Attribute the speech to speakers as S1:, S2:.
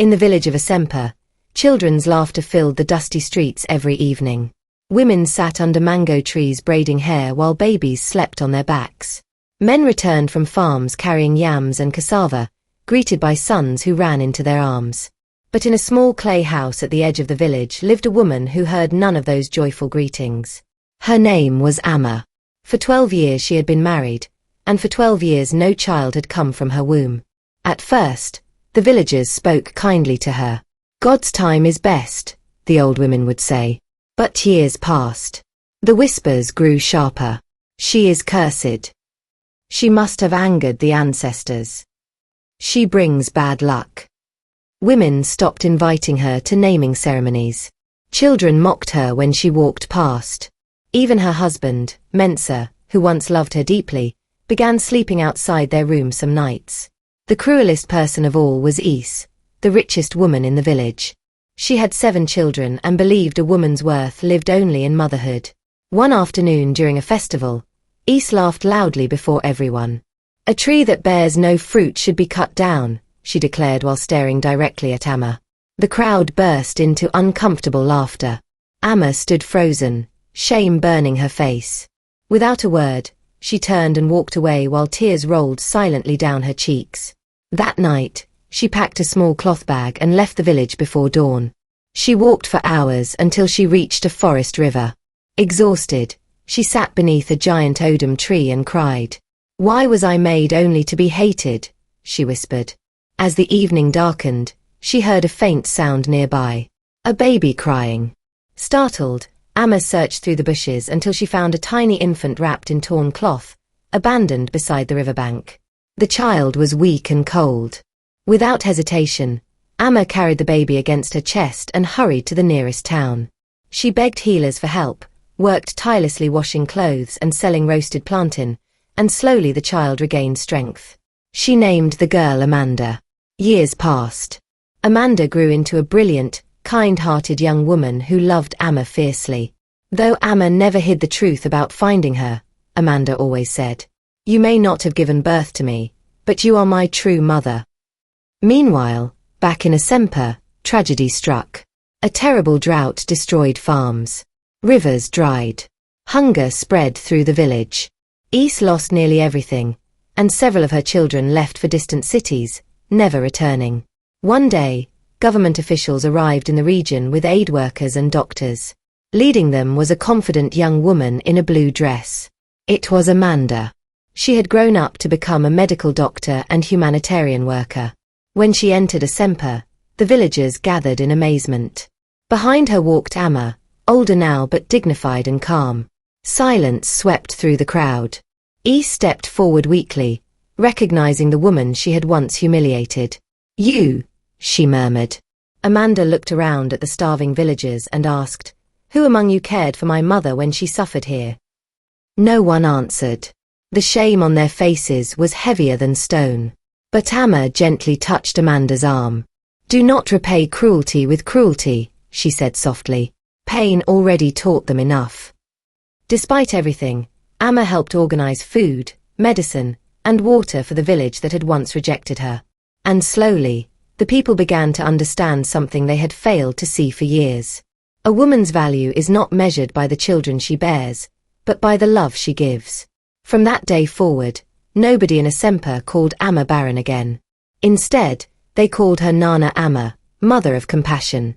S1: In the village of Asempa, children's laughter filled the dusty streets every evening. Women sat under mango trees braiding hair while babies slept on their backs. Men returned from farms carrying yams and cassava, greeted by sons who ran into their arms. But in a small clay house at the edge of the village lived a woman who heard none of those joyful greetings. Her name was Amma. For 12 years she had been married, and for 12 years no child had come from her womb. At first, the villagers spoke kindly to her. "God's time is best," the old women would say. But years passed. The whispers grew sharper. "She is cursed. She must have angered the ancestors. She brings bad luck." Women stopped inviting her to naming ceremonies. Children mocked her when she walked past. Even her husband, Mensa, who once loved her deeply, began sleeping outside their room some nights. The cruelest person of all was Is, the richest woman in the village. She had 7 children and believed a woman's worth lived only in motherhood. One afternoon during a festival, Is laughed loudly before everyone. "A tree that bears no fruit should be cut down," she declared while staring directly at Amma. The crowd burst into uncomfortable laughter. Amma stood frozen, shame burning her face. Without a word, she turned and walked away while tears rolled silently down her cheeks. That night, she packed a small cloth bag and left the village before dawn. She walked for hours until she reached a forest river. Exhausted, she sat beneath a giant odum tree and cried. "Why was I made only to be hated?" she whispered. As the evening darkened, she heard a faint sound nearby. A baby crying. Startled, Amma searched through the bushes until she found a tiny infant wrapped in torn cloth, abandoned beside the riverbank. The child was weak and cold. Without hesitation, Amma carried the baby against her chest and hurried to the nearest town. She begged healers for help, worked tirelessly washing clothes and selling roasted plantain, and slowly the child regained strength. She named the girl Amanda. Years passed. Amanda grew into a brilliant, kind-hearted young woman who loved Amma fiercely. Though Amma never hid the truth about finding her, Amanda always said, "You may not have given birth to me, but you are my true mother." Meanwhile, back in Asempa, tragedy struck. A terrible drought destroyed farms. Rivers dried. Hunger spread through the village. Is lost nearly everything, and several of her children left for distant cities, never returning. One day, government officials arrived in the region with aid workers and doctors. Leading them was a confident young woman in a blue dress. It was Amanda. She had grown up to become a medical doctor and humanitarian worker. When she entered Asempa, the villagers gathered in amazement. Behind her walked Amma, older now but dignified and calm. Silence swept through the crowd. Is stepped forward weakly, recognizing the woman she had once humiliated. "You," she murmured. Amanda looked around at the starving villagers and asked, "Who among you cared for my mother when she suffered here?" No one answered. The shame on their faces was heavier than stone. But Amma gently touched Amanda's arm. "Do not repay cruelty with cruelty," she said softly. "Pain already taught them enough." Despite everything, Amma helped organize food, medicine, and water for the village that had once rejected her. And slowly, the people began to understand something they had failed to see for years. A woman's value is not measured by the children she bears, but by the love she gives. From that day forward, nobody in Asempa called Amma barren again. Instead, they called her Nana Amma, Mother of Compassion.